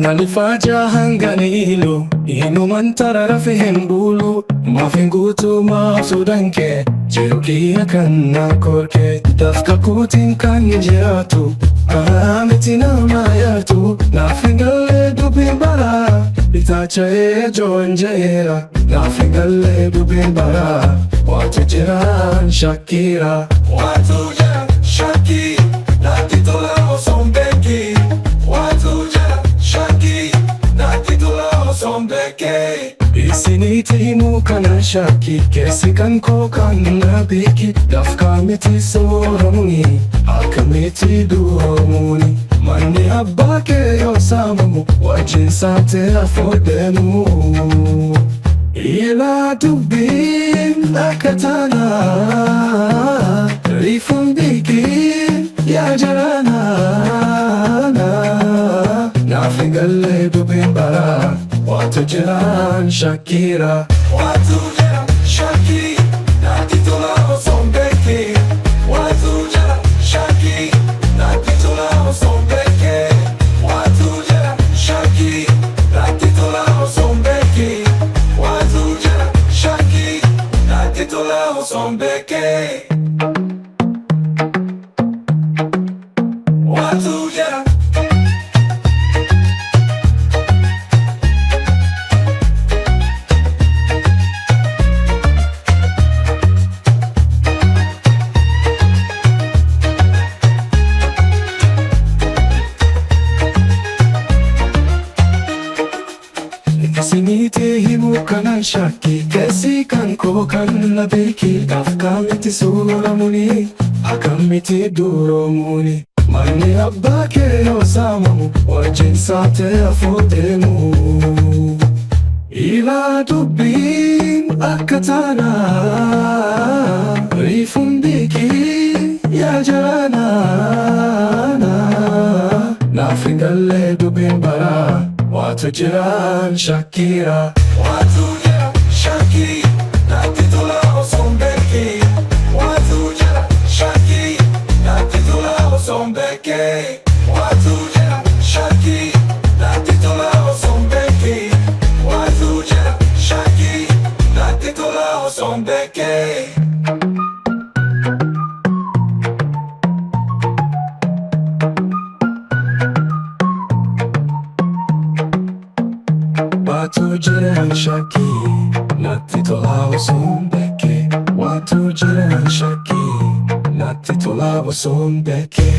nalifaja hanggang ilo, inuman tarara fihembulu, mafingutu mafsudanke, jirukia kan nakorke, dafka kutin kan jiratu, ahamitina mayatu, nafingale dubin bara, itacha jonjera, nafingale dubin bara, watu jiran Shakkira, watu jiran Shakke, natitola osombeki, watu jiran Shakke, natitola osombeki. Isinitihimu kana Shakke, kesi kan ko kan nabiki, dafka miti soromuni, akamiti duomuni, mani abake yosamamu, wajin sate afodemu. Ila dubin akatana, rifundiki ya jarana, nafingale dubin bara, watu jiran Shakkira, watu jiran Shakke, natitola osombeki, watu jiran Shakke, natitola osombeki, watu jiran Shakke, natitola osombeki, watu jiran Shakke, natitola osombeki, watu jiran. Isinitihimu kana Shakke, kesi kan ko kan nabiki, dafka miti soromuni, akamiti duromuni, mani abake yosamamu, wajin sate afodemu. Ila dubin akatana, rifundiki ya jarana, nafingale dubin bara, watu jiran Shakkira, watu jiran Shakke, natitola osombeki, watu jiran Shakke, natitola osombeki, watu jiran Shakke, natitola osombeki, watu jiran Shakke, natitola osombeki. Watu jiran Shakke, natitola osombeki, watu jiran Shakke, natitola osombeki.